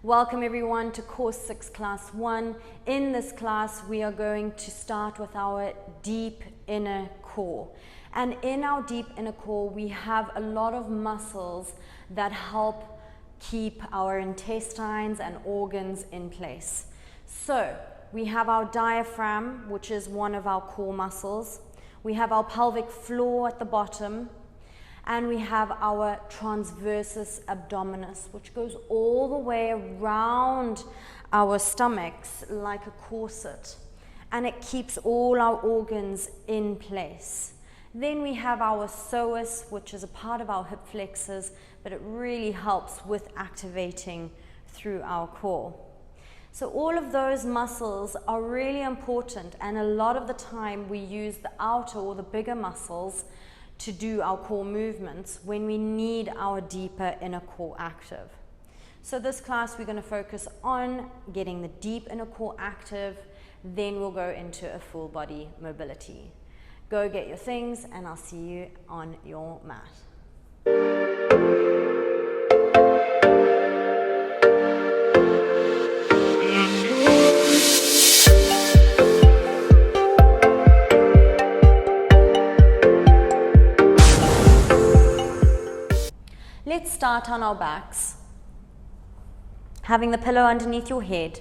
Welcome everyone to course 6 class 1. In this class we are going to start with our deep inner core. And in our deep inner core we have a lot of muscles that help keep our intestines and organs in place. So we have our diaphragm, which is one of our core muscles. We have our pelvic floor at the bottom. And we have our Transversus Abdominus, which goes all the way around our stomachs like a corset. And it keeps all our organs in place. Then we have our Psoas, which is a part of our hip flexors, but it really helps with activating through our core. So all of those muscles are really important, and a lot of the time we use the outer or the bigger muscles to do our core movements when we need our deeper inner core active. So this class we're going to focus on getting the deep inner core active, then we'll go into a full body mobility. Go get your things and I'll see you on your mat. Let's start on our backs, having the pillow underneath your head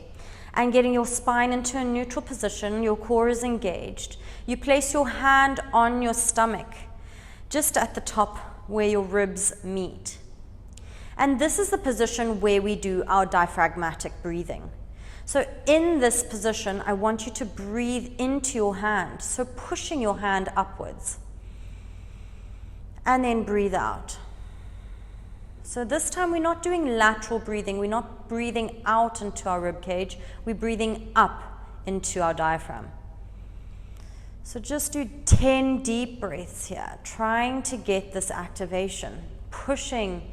and getting your spine into a neutral position. Your core is engaged. You place your hand on your stomach, just at the top where your ribs meet. And this is the position where we do our diaphragmatic breathing. So in this position, I want you to breathe into your hand, so pushing your hand upwards. And then breathe out. So this time we're not doing lateral breathing, we're not breathing out into our rib cage, we're breathing up into our diaphragm. So just do 10 deep breaths here, trying to get this activation, pushing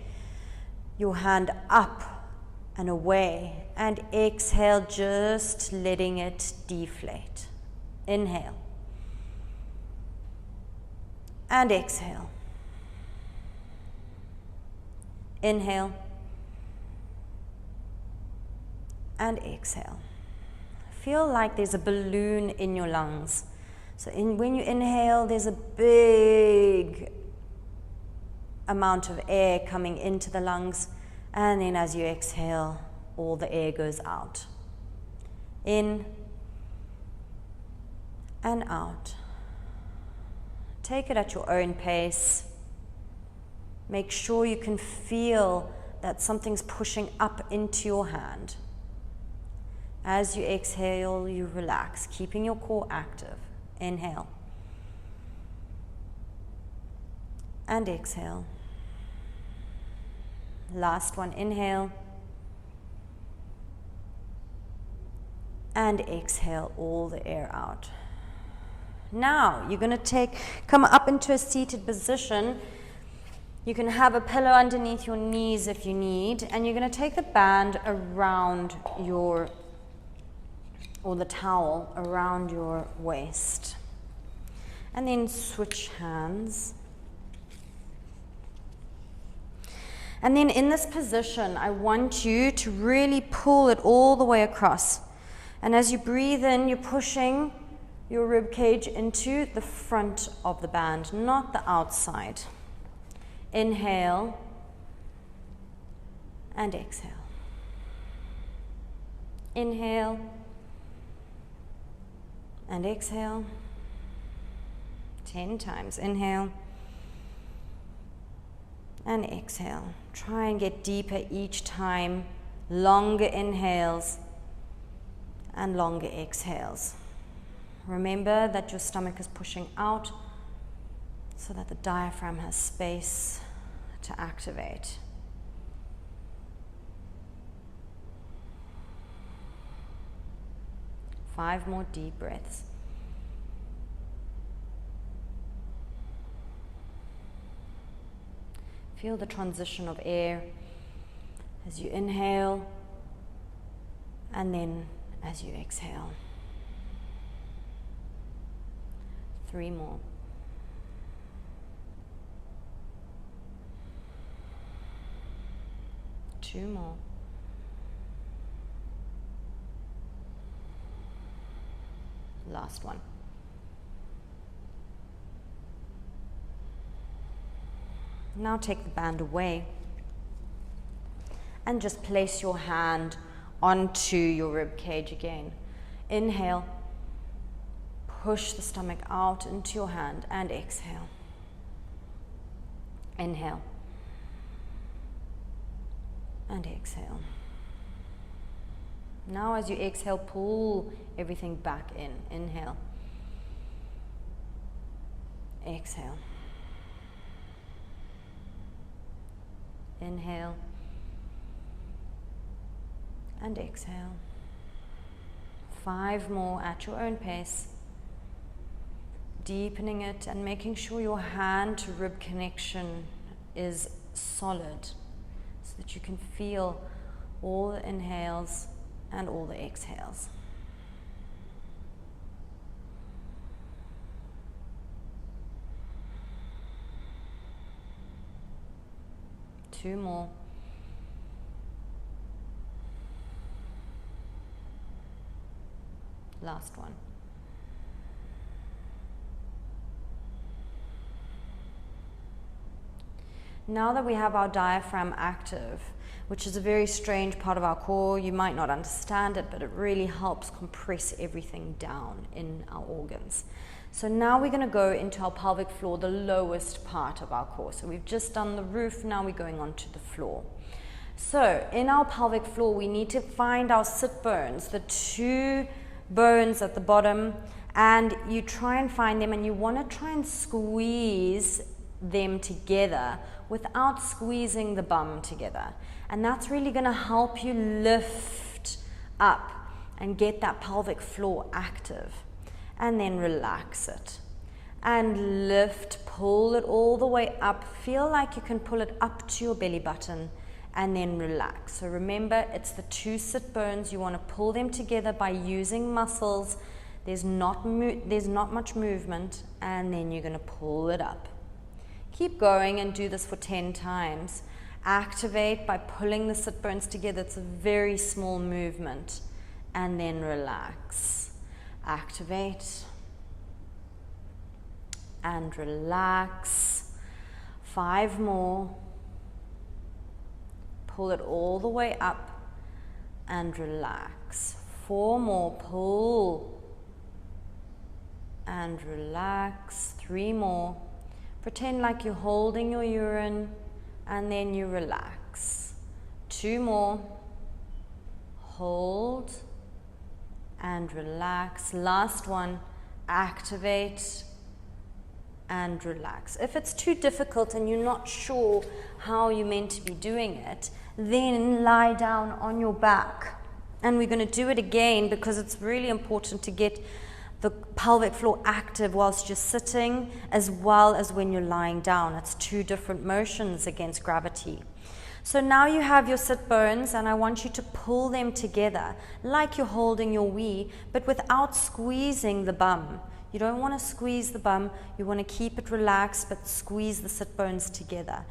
your hand up and away, and exhale, just letting it deflate. Inhale. And exhale. Inhale and exhale. Feel like there's a balloon in your lungs. So when you inhale, there's a big amount of air coming into the lungs, and then as you exhale, all the air goes out. In and out. Take it at your own pace. Make sure you can feel that something's pushing up into your hand. As you exhale, you relax, keeping your core active. Inhale. And exhale. Last one, inhale. And exhale all the air out. Now, you're going to come up into a seated position. You can have a pillow underneath your knees if you need, and you're going to take the band around or the towel around your waist. And then switch hands. And then in this position, I want you to really pull it all the way across. And as you breathe in, you're pushing your rib cage into the front of the band, not the outside. Inhale and exhale. Inhale and exhale. 10 times. Inhale and exhale. Try and get deeper each time. Longer inhales and longer exhales. Remember that your stomach is pushing out so that the diaphragm has space to activate. Five more deep breaths. Feel the transition of air as you inhale and then as you exhale. 3 more. Two more. Last one. Now take the band away and just place your hand onto your rib cage again. Inhale, push the stomach out into your hand, and exhale. Inhale and exhale. Now as you exhale, pull everything back in. Inhale, exhale. Inhale and exhale. 5 more at your own pace. Deepening it and making sure your hand to rib connection is solid so that you can feel all the inhales and all the exhales. Two more. Last one. Now that we have our diaphragm active, which is a very strange part of our core, you might not understand it, but it really helps compress everything down in our organs. So now we're going to go into our pelvic floor, the lowest part of our core. So we've just done the roof, now we're going on to the floor. So in our pelvic floor, we need to find our sit bones, the 2 bones at the bottom, and you try and find them, and you want to try and squeeze them together without squeezing the bum together. And that's really going to help you lift up and get that pelvic floor active. And then relax it. And lift, pull it all the way up. Feel like you can pull it up to your belly button and then relax. So remember, it's the 2 sit bones. You want to pull them together by using muscles. There's not much movement, and then you're going to pull it up. Keep going and do this for 10 times. Activate by pulling the sit bones together. It's a very small movement. And then relax. Activate and relax. 5 more. Pull it all the way up and relax. 4 more. Pull and relax. 3 more. Pretend like you're holding your urine and then you relax. 2 more. Hold and relax. Last one. Activate and relax. If it's too difficult and you're not sure how you're meant to be doing it, then lie down on your back. And we're going to do it again because it's really important to get the pelvic floor active whilst you're sitting as well as when you're lying down. It's 2 different motions against gravity. So now you have your sit bones, and I want you to pull them together like you're holding your wee, but without squeezing the bum. You don't want to squeeze the bum, you want to keep it relaxed, but squeeze the sit bones together.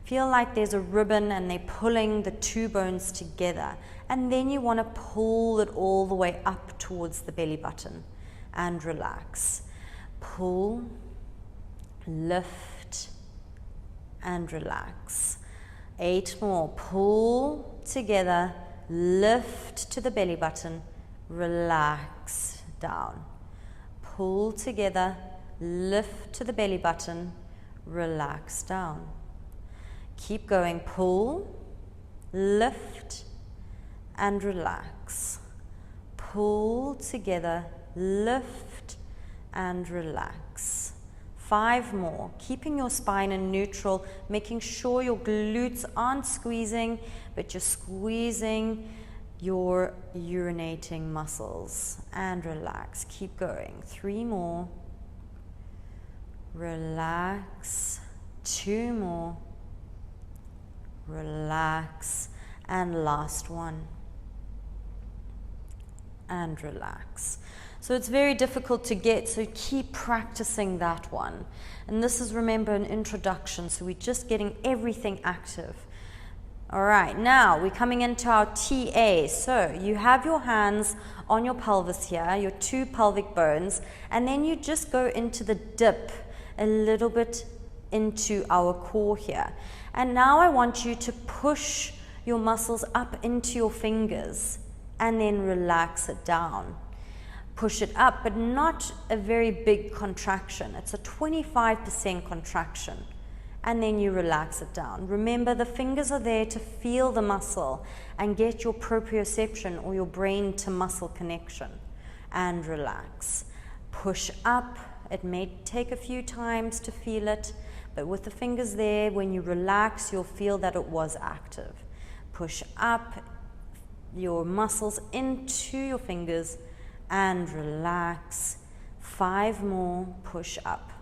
Feel like there's a ribbon and they're pulling the 2 bones together. And then you want to pull it all the way up towards the belly button and relax. Pull, lift, and relax. 8 more. Pull together, lift to the belly button, relax down. Pull together, lift to the belly button, relax down. Keep going. Pull, lift, and relax. Pull together, lift, and relax. 5 more. Keeping your spine in neutral, making sure your glutes aren't squeezing, but you're squeezing your urinating muscles. And relax. Keep going. 3 more. Relax. 2 more. Relax. And last one. And relax. So it's very difficult to get, so keep practicing that one. And this is, remember, an introduction, so we're just getting everything active. All right, now we're coming into our TA. So you have your hands on your pelvis here, your two pelvic bones, and then you just go into the dip a little bit into our core here. And now I want you to push your muscles up into your fingers and then relax it down. Push it up, but not a very big contraction. It's a 25% contraction. And then you relax it down. Remember, the fingers are there to feel the muscle and get your proprioception or your brain to muscle connection. And relax. Push up. It may take a few times to feel it, but with the fingers there, when you relax, you'll feel that it was active. Push up your muscles into your fingers and relax. 5 more. Push up.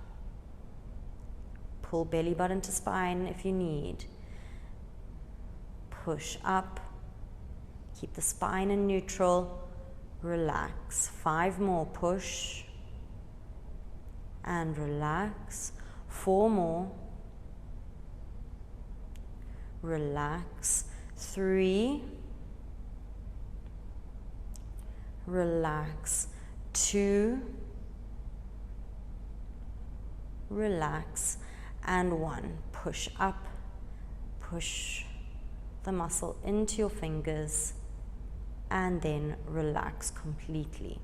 Pull belly button to spine if you need. Push up. Keep the spine in neutral. Relax. 5 more. Push. And relax. 4 more. Relax. 3. Relax. 2. Relax. And 1. Push up, push the muscle into your fingers, and then relax completely.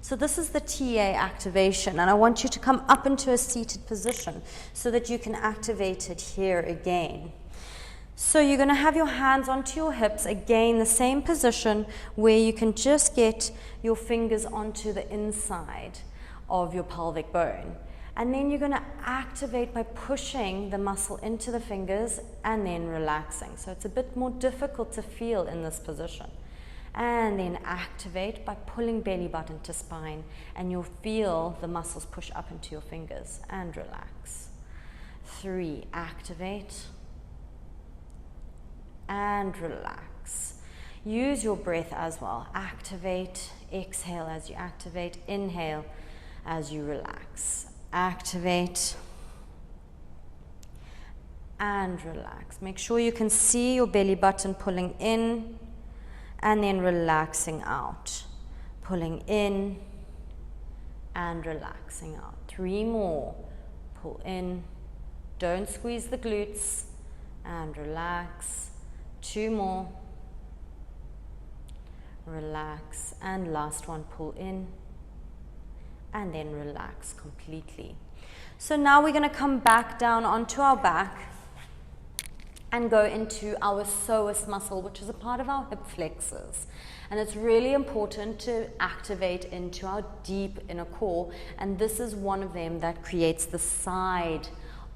So this is the TA activation, and I want you to come up into a seated position so that you can activate it here again. So you're going to have your hands onto your hips, again the same position where you can just get your fingers onto the inside of your pelvic bone. And then you're going to activate by pushing the muscle into the fingers and then relaxing. So it's a bit more difficult to feel in this position. And then activate by pulling belly button to spine, and you'll feel the muscles push up into your fingers and relax. 3, activate and relax. Use your breath as well. Activate, exhale as you activate, inhale as you relax. Activate and relax. Make sure you can see your belly button pulling in and then relaxing out. Pulling in and relaxing out. 3 more. Pull in. Don't squeeze the glutes and relax. 2 more. Relax. And last one, pull in. And then relax completely. So now we're going to come back down onto our back and go into our psoas muscle, which is a part of our hip flexors. And it's really important to activate into our deep inner core, and this is one of them that creates the side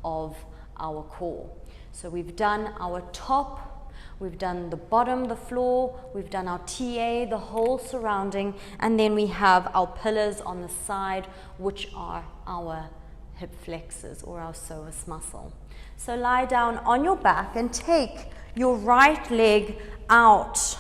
of our core. So we've done our top, we've done the bottom, the floor, we've done our TA, the whole surrounding, and then we have our pillars on the side, which are our hip flexors or our psoas muscle. So lie down on your back and take your right leg out.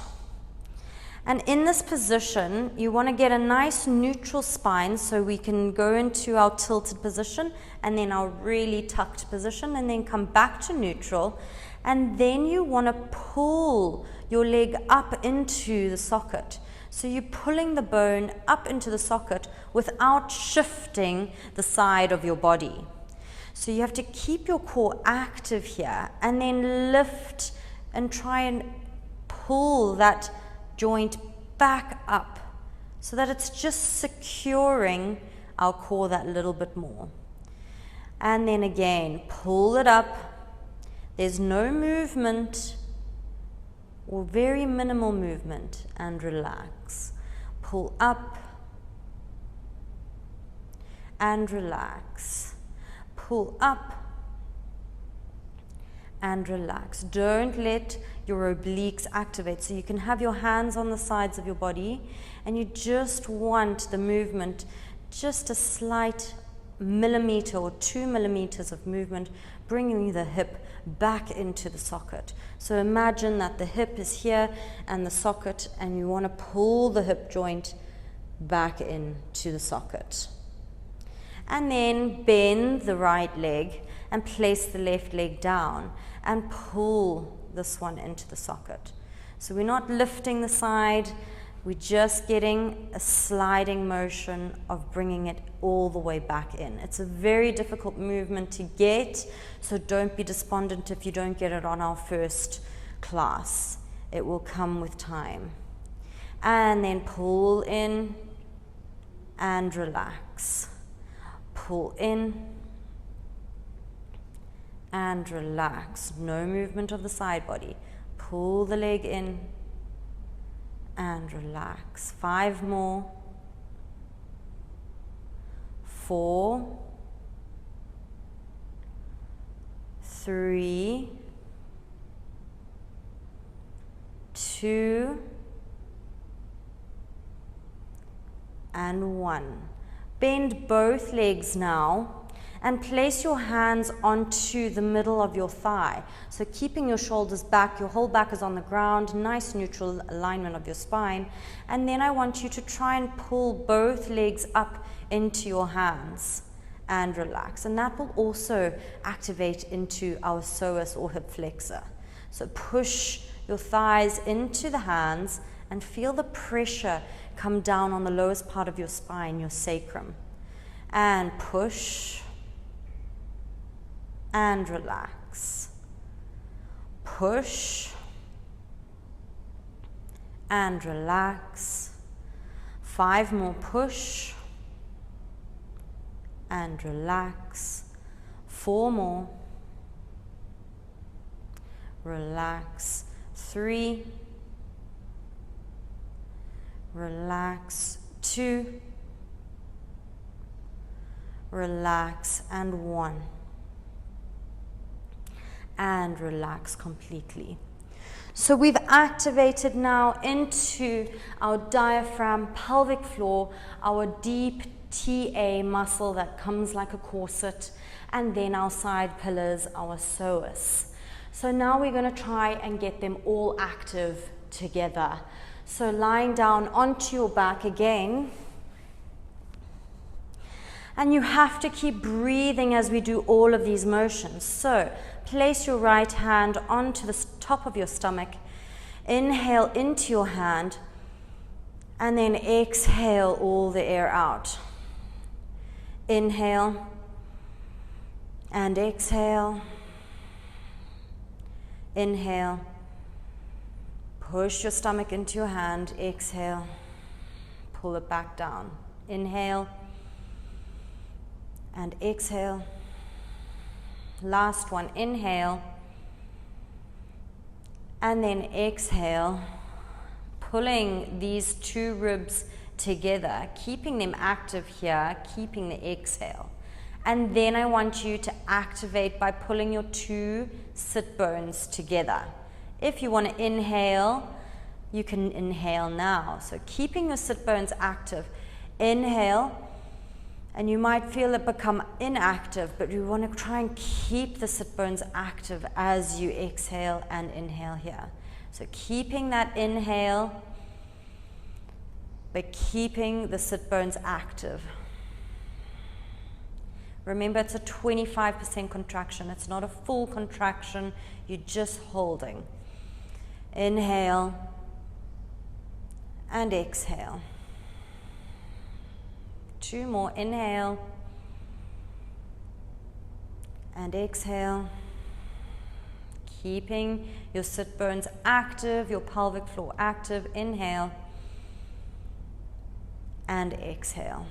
And in this position, you want to get a nice neutral spine so we can go into our tilted position and then our really tucked position, and then come back to neutral. And then you want to pull your leg up into the socket. So you're pulling the bone up into the socket without shifting the side of your body. So you have to keep your core active here and then lift and try and pull that joint back up so that it's just securing our core that little bit more. And then again, pull it up. There's no movement or very minimal movement, and relax. Pull up and relax. Pull up and relax. Don't let your obliques activate. So you can have your hands on the sides of your body and you just want the movement, just a slight millimeter or 2 millimeters of movement, bringing the hip back into the socket. So imagine that the hip is here and the socket, and you want to pull the hip joint back into the socket. And then bend the right leg and place the left leg down and pull this one into the socket. So we're not lifting the side, we're just getting a sliding motion of bringing it all the way back in. It's a very difficult movement to get, so don't be despondent if you don't get it on our first class. It will come with time. And then pull in and relax. Pull in and relax. No movement of the side body. Pull the leg in and relax. 5 more. 4, 3, 2, and 1. Bend both legs now and place your hands onto the middle of your thigh. So keeping your shoulders back, your whole back is on the ground, nice neutral alignment of your spine. And then I want you to try and pull both legs up into your hands and relax. And that will also activate into our psoas or hip flexor. So push your thighs into the hands and feel the pressure come down on the lowest part of your spine, your sacrum. And push and relax. Push and relax. 5 more. Push and relax. 4 more. Relax. 3. Relax. 2. Relax. And 1. And relax completely. So we've activated now into our diaphragm, pelvic floor, our deep TA muscle that comes like a corset, and then our side pillars, our psoas. So now we're going to try and get them all active together. So lying down onto your back again. And you have to keep breathing as we do all of these motions. So place your right hand onto the top of your stomach. Inhale into your hand. And then exhale all the air out. Inhale. And exhale. Inhale. Push your stomach into your hand. Exhale. Pull it back down. Inhale. And exhale. Last one, inhale. And then exhale, pulling these 2 ribs together, keeping them active here, keeping the exhale. And then I want you to activate by pulling your 2 sit bones together. If you want to inhale, you can inhale now. So keeping your sit bones active. Inhale. And you might feel it become inactive, but you want to try and keep the sit bones active as you exhale and inhale here. So keeping that inhale, but keeping the sit bones active. Remember, it's a 25% contraction. It's not a full contraction. You're just holding. Inhale and exhale. 2 more. Inhale and exhale. Keeping your sit bones active, your pelvic floor active. Inhale and exhale.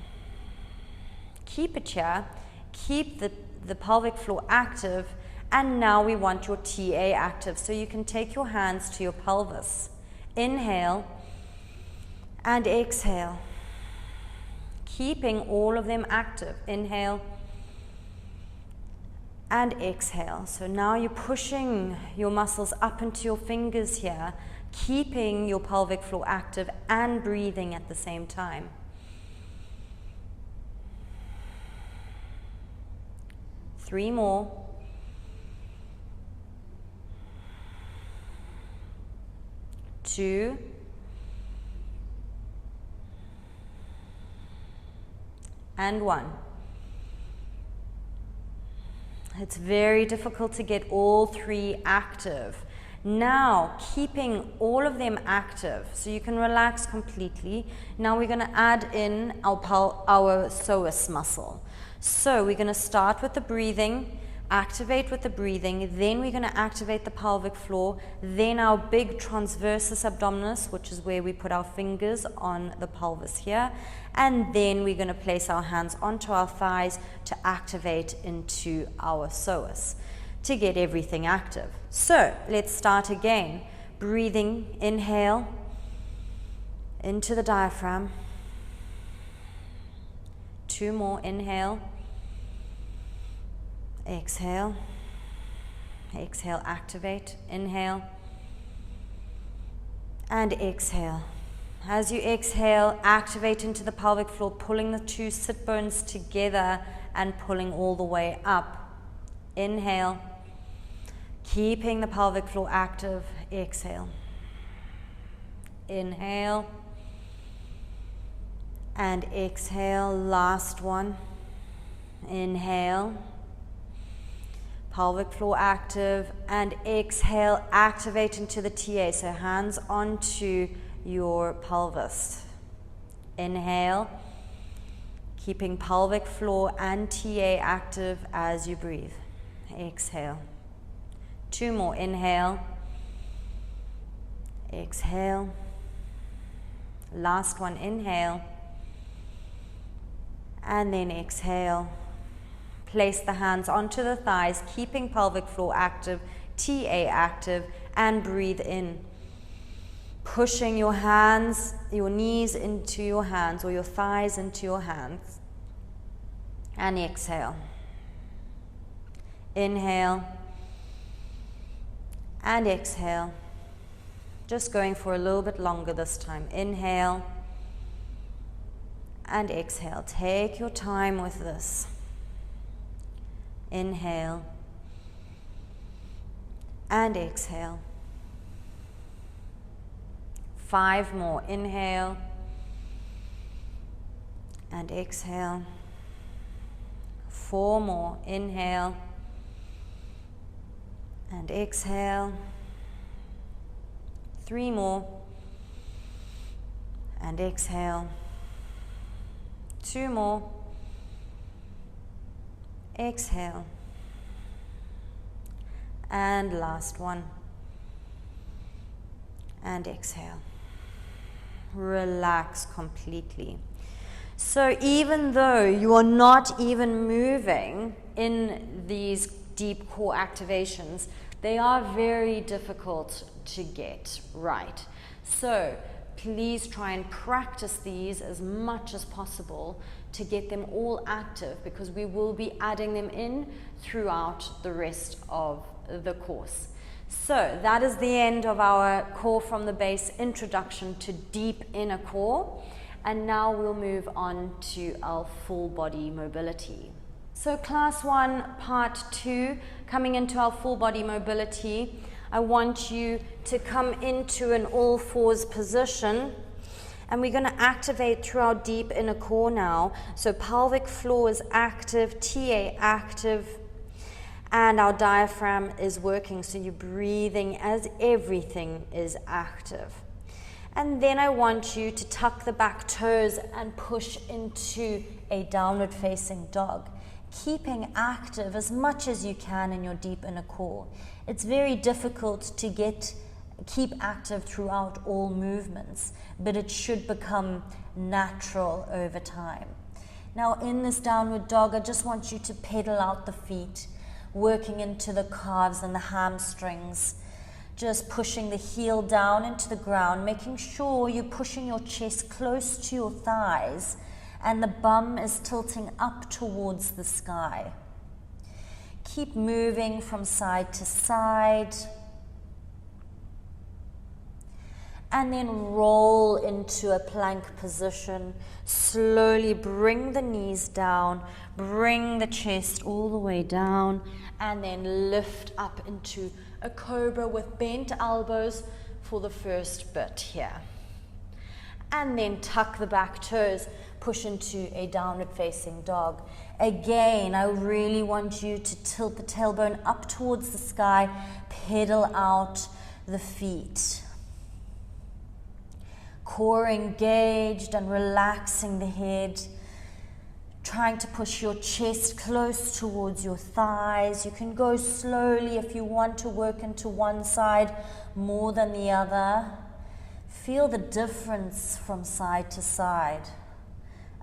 Keep it here. Keep the pelvic floor active. And now we want your TA active. So you can take your hands to your pelvis. Inhale and exhale. Keeping all of them active. Inhale and exhale. So now you're pushing your muscles up into your fingers here, keeping your pelvic floor active and breathing at the same time. Three more. Two. And 1. It's very difficult to get all 3 active. Now, keeping all of them active, so you can relax completely. Now we're going to add in our psoas muscle. So we're going to start with the breathing, activate with the breathing, then we're going to activate the pelvic floor, then our big transversus abdominus, which is where we put our fingers on the pelvis here, and then we're going to place our hands onto our thighs to activate into our psoas to get everything active. So let's start again. Breathing, inhale into the diaphragm. 2 more, inhale. Exhale. Exhale, activate. Inhale. And exhale. As you exhale, activate into the pelvic floor, pulling the 2 sit bones together and pulling all the way up. Inhale. Keeping the pelvic floor active. Exhale. Inhale. And exhale. Last one. Inhale. Pelvic floor active, and exhale, activate into the TA, so hands onto your pelvis. Inhale, keeping pelvic floor and TA active as you breathe. Exhale. 2 more, inhale. Exhale. Last one, inhale. And then exhale. Place the hands onto the thighs, keeping pelvic floor active, TA active, and breathe in. Pushing your hands, your knees into your hands, or your thighs into your hands. And exhale. Inhale. And exhale. Just going for a little bit longer this time. Inhale. And exhale. Take your time with this. Inhale and exhale. 5 more. Inhale and exhale. 4 more. Inhale and exhale. 3 more and exhale. 2 more. Exhale. And last one. And exhale. Relax completely. So even though you are not even moving in these deep core activations, they are very difficult to get right. So please try and practice these as much as possible to get them all active, because we will be adding them in throughout the rest of the course. So that is the end of our core from the base introduction to deep inner core, and now we'll move on to our full body mobility. So class 1 part 2, coming into our full body mobility, I want you to come into an all fours position. And we're going to activate through our deep inner core now. So pelvic floor is active, TA active, and our diaphragm is working. So you're breathing as everything is active. And then I want you to tuck the back toes and push into a downward facing dog, keeping active as much as you can in your deep inner core. It's very difficult to keep active throughout all movements, but it should become natural over time. Now in this downward dog, I just want you to pedal out the feet, working into the calves and the hamstrings, just pushing the heel down into the ground, making sure you're pushing your chest close to your thighs and the bum is tilting up towards the sky. Keep moving from side to side. And then roll into a plank position. Slowly bring the knees down, bring the chest all the way down, and then lift up into a cobra with bent elbows for the first bit here. And then tuck the back toes, push into a downward facing dog. Again, I really want you to tilt the tailbone up towards the sky, pedal out, the feet. Core engaged and relaxing the head. Trying to push your chest close towards your thighs. You can go slowly if you want to work into one side more than the other. Feel the difference from side to side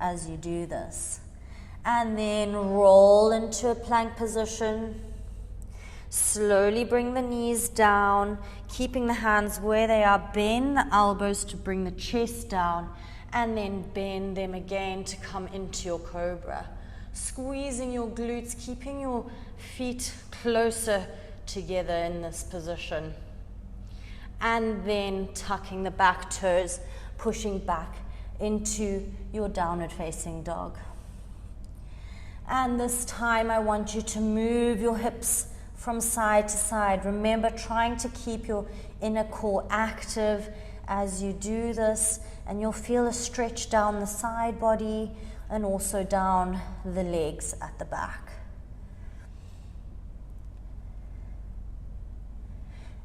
as you do this. And then roll into a plank position. Slowly bring the knees down, keeping the hands where they are. Bend the elbows to bring the chest down, and then bend them again to come into your cobra. Squeezing your glutes, keeping your feet closer together in this position. And then tucking the back toes, pushing back into your downward facing dog. And this time I want you to move your hips from side to side. Remember, trying to keep your inner core active as you do this, and you'll feel a stretch down the side body and also down the legs at the back.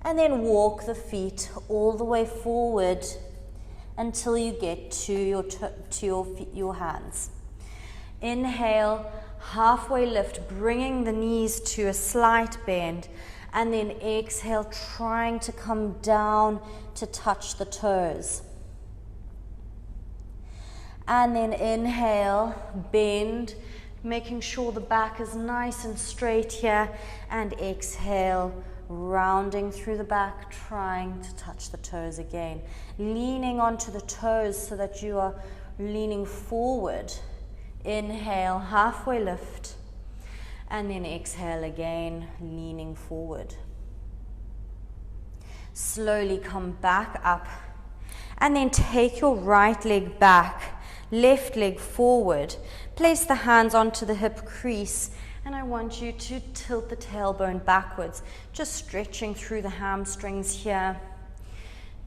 And then walk the feet all the way forward until you get to your hands. Inhale, halfway lift, bringing the knees to a slight bend, and then exhale, trying to come down to touch the toes. And then inhale, bend, making sure the back is nice and straight here, and exhale, rounding through the back, trying to touch the toes again. Leaning onto the toes so that you are leaning forward. Inhale, halfway lift, and then exhale again, leaning forward. Slowly come back up, and then take your right leg back, left leg forward. Place the hands onto the hip crease, and I want you to tilt the tailbone backwards, just stretching through the hamstrings here.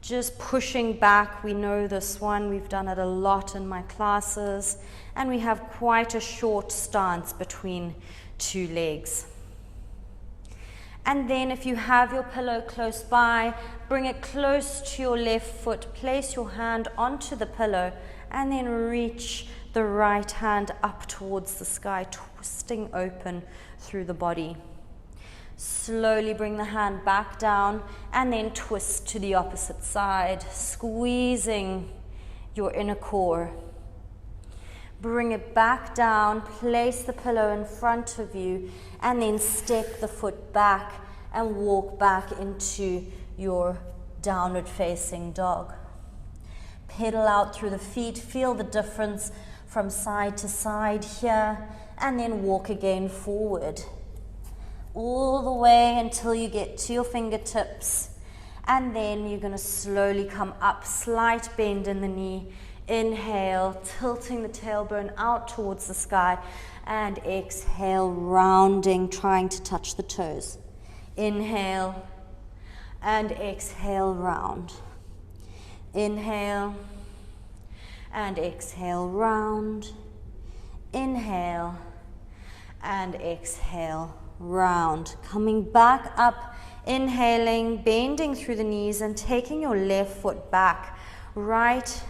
Just pushing back. We know this one, we've done it a lot in my classes, and we have quite a short stance between two legs. And then if you have your pillow close by, bring it close to your left foot, place your hand onto the pillow, and then reach the right hand up towards the sky, twisting open through the body. Slowly bring the hand back down and then twist to the opposite side, squeezing your inner core. Bring it back down, place the pillow in front of you, and then step the foot back and walk back into your downward facing dog. Pedal out through the feet, feel the difference from side to side here, and then walk again forward. All the way until you get to your fingertips, and then you're going to slowly come up, slight bend in the knee. Inhale, tilting the tailbone out towards the sky, and exhale, rounding, trying to touch the toes. Inhale, and exhale, round. Inhale, and exhale, round. Inhale, and exhale, round. Coming back up, inhaling, bending through the knees and taking your left foot back. Right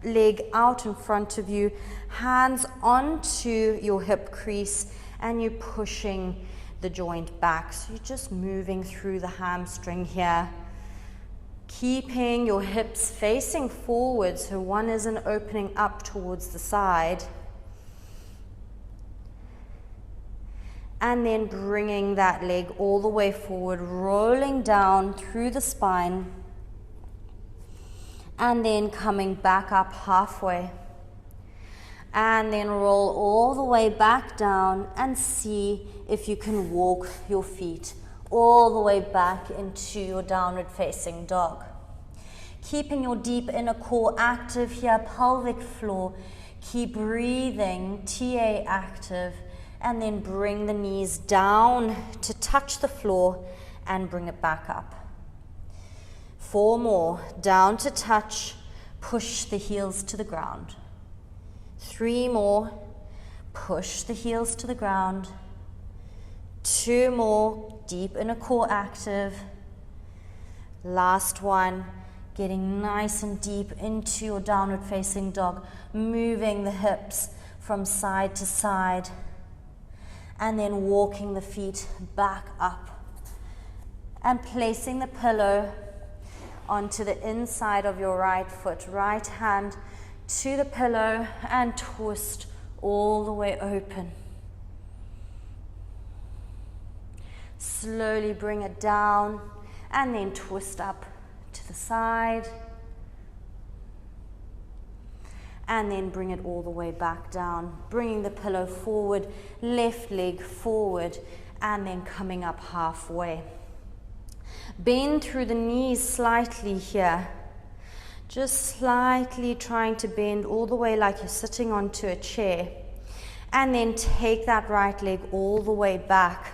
leg out in front of you, hands onto your hip crease, and you're pushing the joint back. So you're just moving through the hamstring here. Keeping your hips facing forward so one isn't opening up towards the side. And then bringing that leg all the way forward, rolling down through the spine, and then coming back up halfway. And then roll all the way back down and see if you can walk your feet all the way back into your downward facing dog. Keeping your deep inner core active here, pelvic floor. Keep breathing, TA active. And then bring the knees down to touch the floor and bring it back up. 4 more, down to touch, push the heels to the ground. 3 more, push the heels to the ground. 2 more, deep inner core active. Last one. Getting nice and deep into your downward facing dog, moving the hips from side to side, and then walking the feet back up and placing the pillow onto the inside of your right foot. Right hand to the pillow and twist all the way open. Slowly bring it down and then twist up to the side, and then bring it all the way back down, bringing the pillow forward, left leg forward, and then coming up halfway. Bend through the knees slightly here, just slightly trying to bend all the way like you're sitting onto a chair, and then take that right leg all the way back.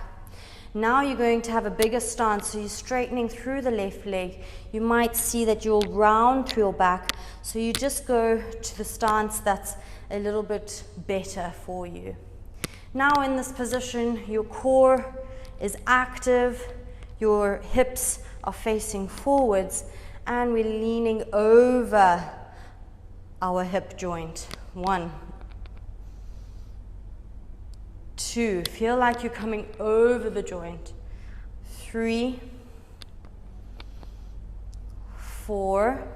Now you're going to have a bigger stance, so you're straightening through the left leg. You might see that you'll round through your back, so you just go to the stance that's a little bit better for you. Now in this position, your core is active, your hips are facing forwards, and we're leaning over our hip joint. 1, 2, feel like you're coming over the joint. 3, 4,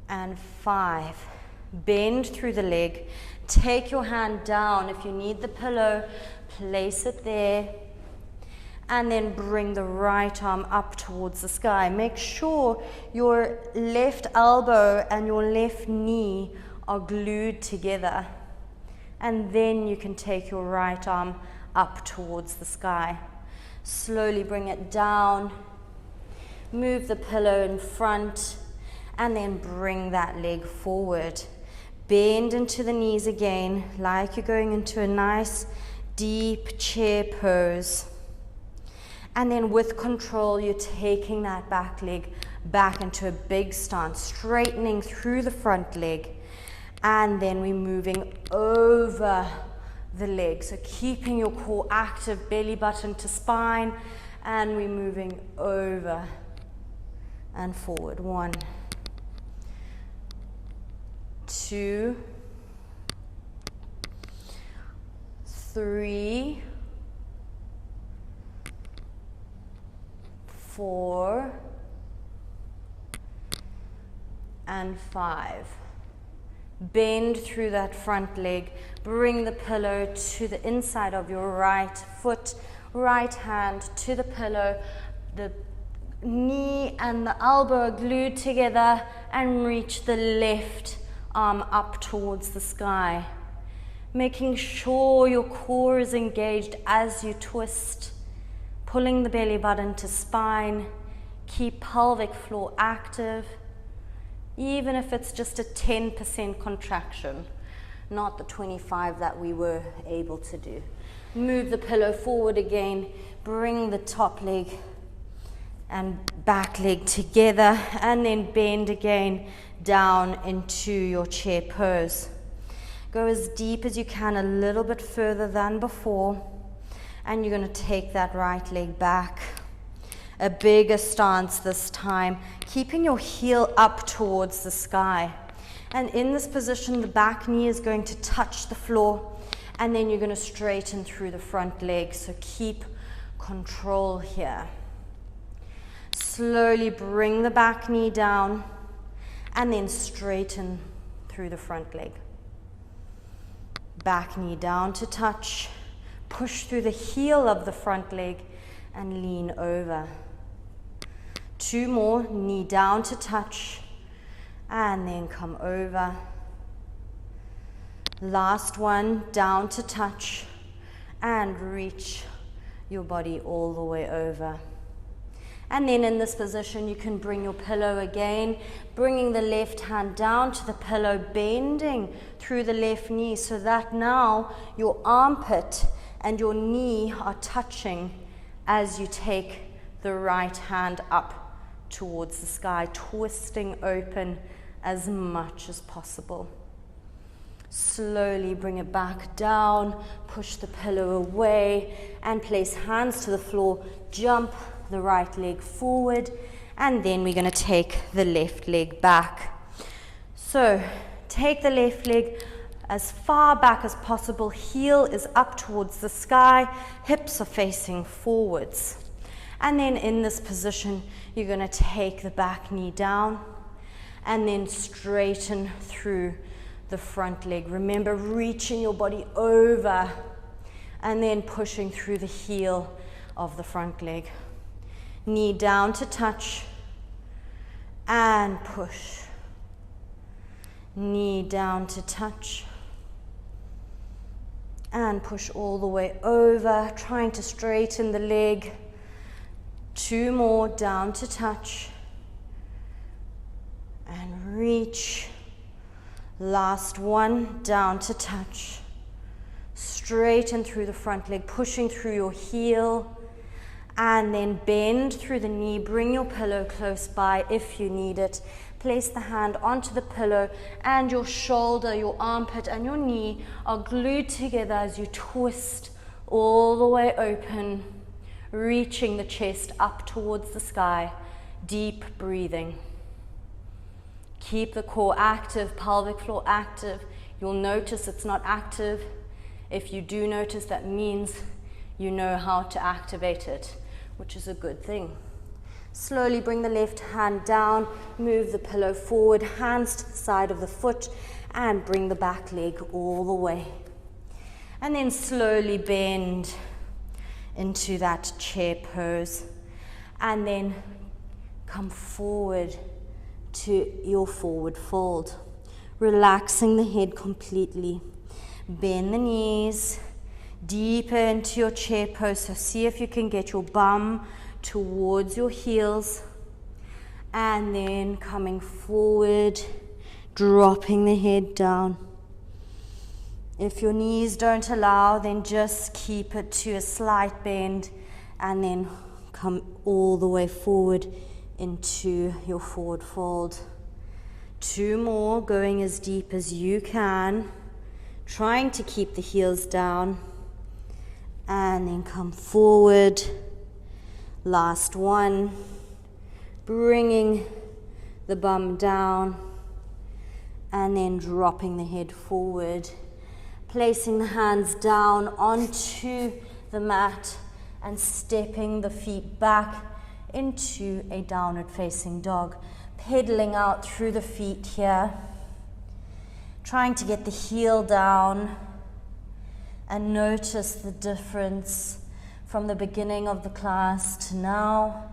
and 5. Bend through the leg. Take your hand down. If you need the pillow, place it there. And then bring the right arm up towards the sky. Make sure your left elbow and your left knee are glued together. And then you can take your right arm up towards the sky. Slowly bring it down. Move the pillow in front, and then bring that leg forward. Bend into the knees again, like you're going into a nice, deep chair pose. And then with control, you're taking that back leg back into a big stance, straightening through the front leg. And then we're moving over the leg. So keeping your core active, belly button to spine, and we're moving over and forward. 1, 2, 3, 4, and 5. Bend through that front leg. Bring the pillow to the inside of your right foot. Right hand to the pillow. The knee and the elbow are glued together, and reach the left arm up towards the sky. Making sure your core is engaged as you twist. Pulling the belly button to spine. Keep pelvic floor active. Even if it's just a 10% contraction, not the 25 that we were able to do. Move the pillow forward again, bring the top leg and back leg together, and then bend again down into your chair pose. Go as deep as you can, a little bit further than before, and you're going to take that right leg back. A bigger stance this time, keeping your heel up towards the sky. And in this position, the back knee is going to touch the floor, and then you're going to straighten through the front leg. So keep control here. Slowly bring the back knee down, and then straighten through the front leg. Back knee down to touch. Push through the heel of the front leg and lean over. 2 more, knee down to touch, and then come over. Last one, down to touch, and reach your body all the way over. And then in this position, you can bring your pillow again, bringing the left hand down to the pillow, bending through the left knee, so that now your armpit and your knee are touching as you take the right hand up towards the sky, twisting open as much as possible. Slowly bring it back down, push the pillow away, and place hands to the floor. Jump the right leg forward, and then we're going to take the left leg back. So take the left leg as far back as possible. Heel is up towards the sky, hips are facing forwards. And then in this position, you're going to take the back knee down and then straighten through the front leg. Remember, reaching your body over and then pushing through the heel of the front leg. Knee down to touch and push. Knee down to touch and push all the way over, trying to straighten the leg. 2 more, down to touch and reach. Last one, down to touch. Straighten through the front leg, pushing through your heel, and then bend through the knee. Bring your pillow close by if you need it. Place the hand onto the pillow, and your shoulder, your armpit, and your knee are glued together as you twist all the way open, reaching the chest up towards the sky. Deep breathing. Keep the core active, pelvic floor active. You'll notice it's not active. If you do notice, that means you know how to activate it, which is a good thing. Slowly bring the left hand down, move the pillow forward, hands to the side of the foot, and bring the back leg all the way. And then slowly bend into that chair pose, and then come forward to your forward fold, relaxing the head completely. Bend the knees deeper into your chair pose, so see if you can get your bum towards your heels, and then coming forward, dropping the head down. If your knees don't allow, then just keep it to a slight bend, and then come all the way forward into your forward fold. 2 more, going as deep as you can, trying to keep the heels down, and then come forward. Last one, bringing the bum down, and then dropping the head forward, placing the hands down onto the mat, and stepping the feet back into a downward facing dog, pedaling out through the feet here, trying to get the heel down, and notice the difference from the beginning of the class to now,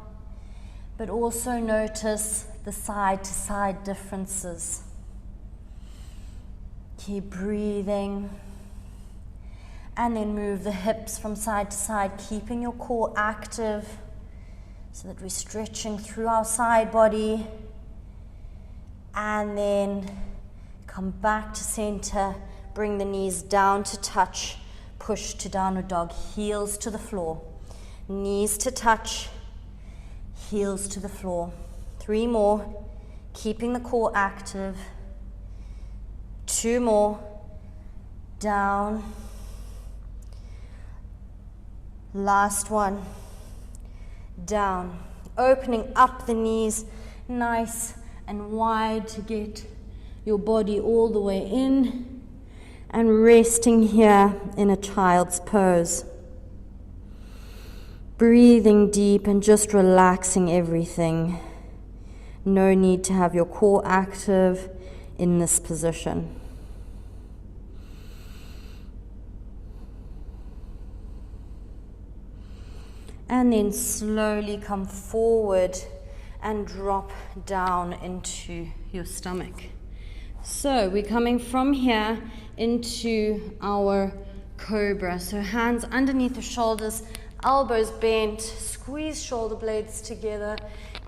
but also notice the side to side differences. Keep breathing, and then move the hips from side to side, keeping your core active, so that we're stretching through our side body, and then come back to center, bring the knees down to touch, push to downward dog, heels to the floor, knees to touch, heels to the floor. 3 more, keeping the core active. 2 more, down. Last one, down. Opening up the knees nice and wide to get your body all the way in, and resting here in a child's pose. Breathing deep and just relaxing everything. No need to have your core active in this position. And then slowly come forward and drop down into your stomach. So we're coming from here into our cobra. So hands underneath the shoulders, elbows bent, squeeze shoulder blades together,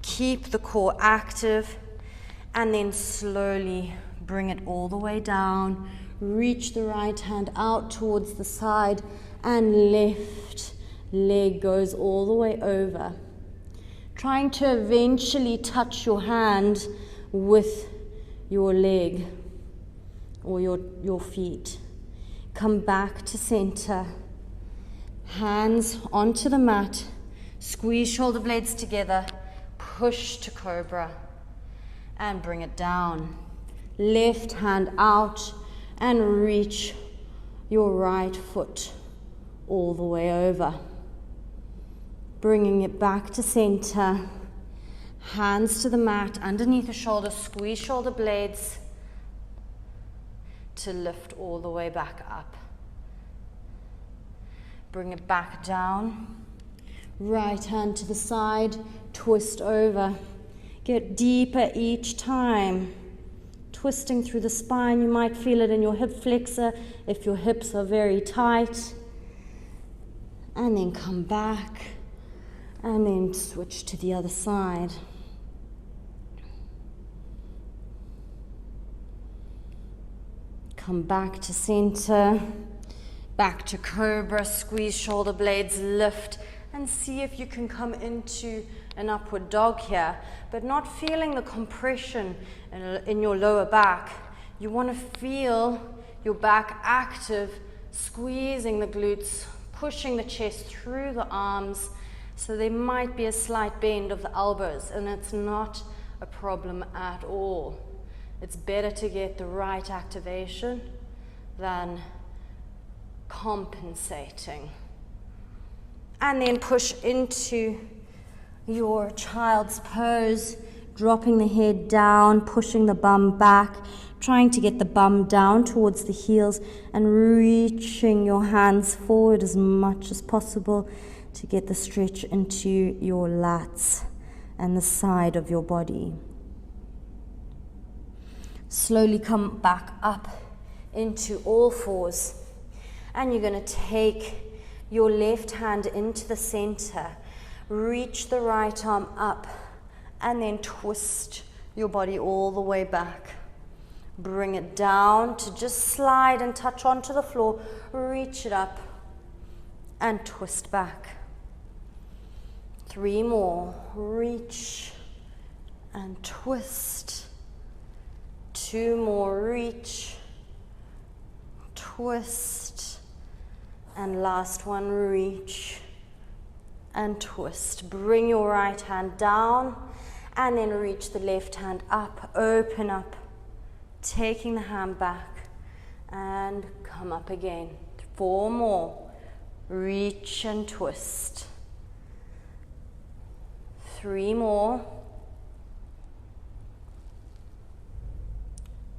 keep the core active, and then slowly bring it all the way down. Reach the right hand out towards the side, and left leg goes all the way over. Trying to eventually touch your hand with your leg. or your feet. Come back to center. Hands onto the mat. Squeeze shoulder blades together. Push to cobra. And bring it down. Left hand out and reach your right foot all the way over. Bringing it back to center. Hands to the mat, underneath the shoulders, squeeze shoulder blades to lift all the way back up. Bring it back down. Right hand to the side, twist over. Get deeper each time. Twisting through the spine, you might feel it in your hip flexor if your hips are very tight. And then come back, and then switch to the other side. Come back to center, back to cobra, squeeze shoulder blades, lift, and see if you can come into an upward dog here, but not feeling the compression in your lower back. You want to feel your back active, squeezing the glutes, pushing the chest through the arms, so there might be a slight bend of the elbows, and it's not a problem at all. It's better to get the right activation than compensating. And then push into your child's pose, dropping the head down, pushing the bum back, trying to get the bum down towards the heels and reaching your hands forward as much as possible to get the stretch into your lats and the side of your body. Slowly come back up into all fours, and you're going to take your left hand into the center, reach the right arm up, and then twist your body all the way back. Bring it down to just slide and touch onto the floor, reach it up, and twist back. 3 more, reach and twist. 2 more, reach, twist, and last one, reach and twist. Bring your right hand down and then reach the left hand up, open up, taking the hand back and come up again. 4 more, reach and twist. 3 more.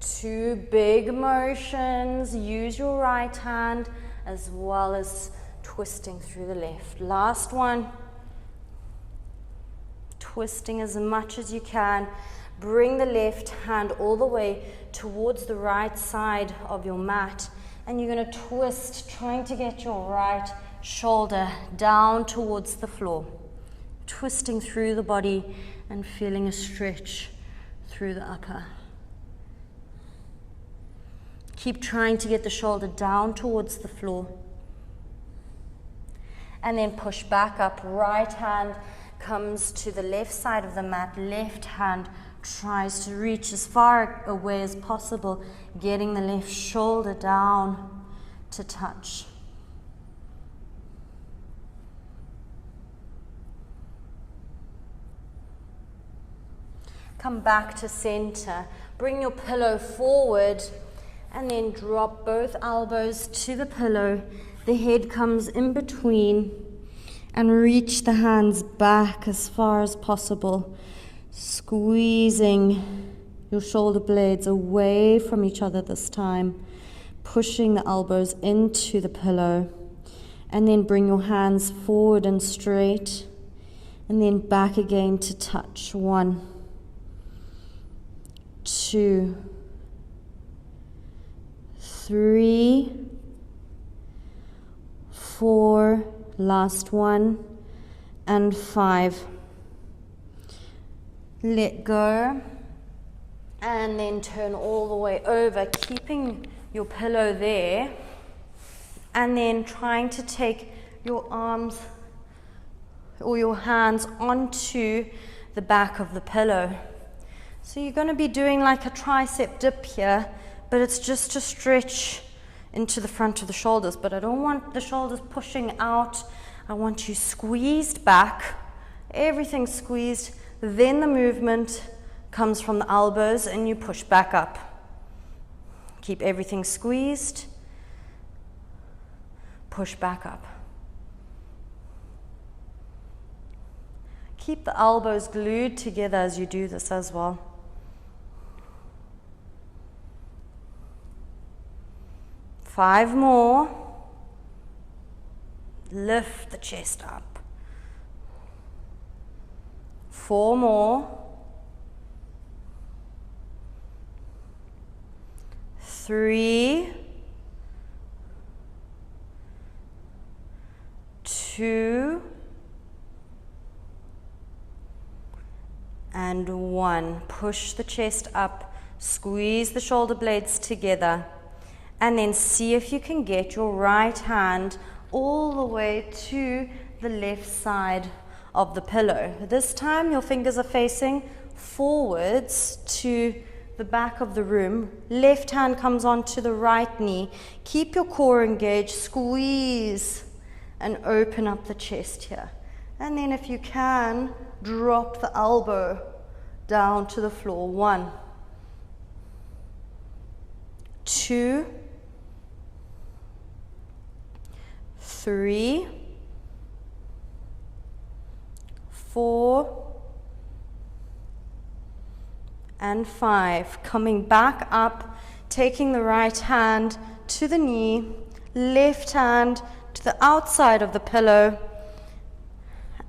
2 big motions. Use your right hand as well as twisting through the left. Last one. Twisting as much as you can. Bring the left hand all the way towards the right side of your mat, and you're going to twist, trying to get your right shoulder down towards the floor. Twisting through the body and feeling a stretch through the upper. Keep trying to get the shoulder down towards the floor. And then push back up. Right hand comes to the left side of the mat. Left hand tries to reach as far away as possible, getting the left shoulder down to touch. Come back to center. Bring your pillow forward and then drop both elbows to the pillow. The head comes in between and reach the hands back as far as possible, squeezing your shoulder blades away from each other this time, pushing the elbows into the pillow, and then bring your hands forward and straight, and then back again to touch. 1, 2, 3, 4, last one, and 5. Let go, and then turn all the way over, keeping your pillow there, and then trying to take your arms or your hands onto the back of the pillow. So you're going to be doing like a tricep dip here, but it's just to stretch into the front of the shoulders, but I don't want the shoulders pushing out. I want you squeezed back, everything squeezed, then the movement comes from the elbows and you push back up. Keep everything squeezed, push back up. Keep the elbows glued together as you do this as well. Five more. Lift the chest up. Four more. Three. Two. And one. Push the chest up. Squeeze the shoulder blades together. And then see if you can get your right hand all the way to the left side of the pillow. This time your fingers are facing forwards to the back of the room. Left hand comes onto the right knee. Keep your core engaged, squeeze and open up the chest here. And then if you can, drop the elbow down to the floor. 1, 2, 3, 4, and 5. Coming back up, taking the right hand to the knee, left hand to the outside of the pillow,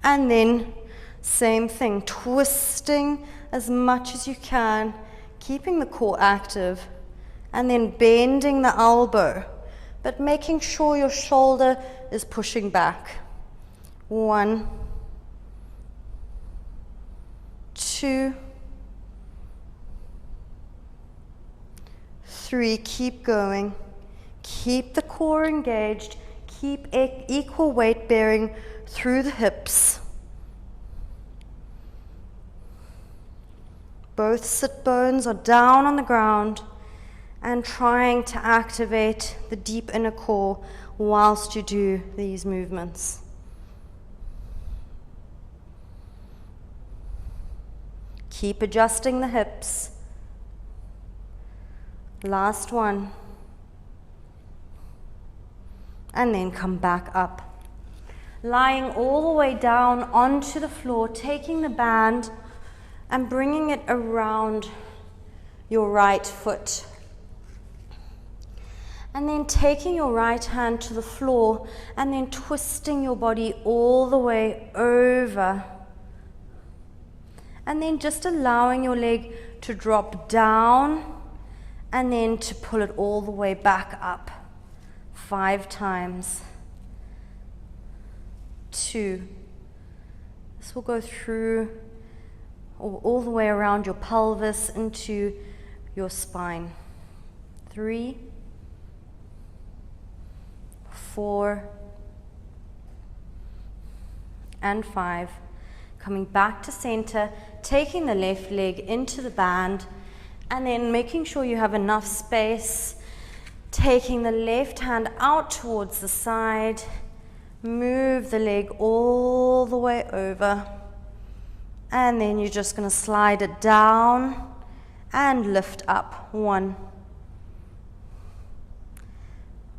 and then same thing, twisting as much as you can, keeping the core active, and then bending the elbow, but making sure your shoulder is pushing back. 1, 2, 3, keep going. Keep the core engaged, keep equal weight bearing through the hips. Both sit bones are down on the ground and trying to activate the deep inner core whilst you do these movements. Keep adjusting the hips. Last one. And then come back up. Lying all the way down onto the floor, taking the band and bringing it around your right foot. And then taking your right hand to the floor and then twisting your body all the way over. And then just allowing your leg to drop down and then to pull it all the way back up. 5 times. 2. This will go through all the way around your pelvis into your spine. 3, 4, and 5. Coming back to center, taking the left leg into the band, and then making sure you have enough space, taking the left hand out towards the side, move the leg all the way over, and then you're just going to slide it down and lift up. 1,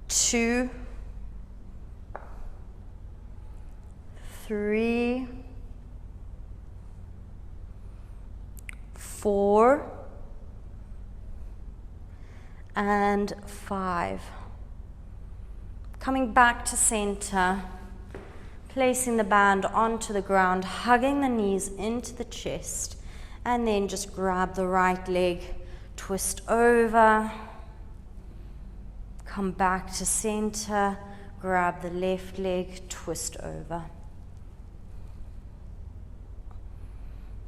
2, 3, 4, and 5. Coming back to center, placing the band onto the ground, hugging the knees into the chest, and then just grab the right leg, twist over, come back to center, grab the left leg, twist over,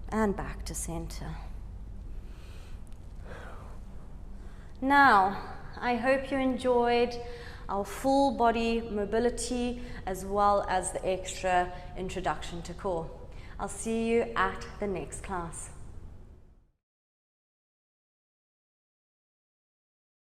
and back to center. Now, I hope you enjoyed our full body mobility as well as the extra introduction to core. I'll see you at the next class.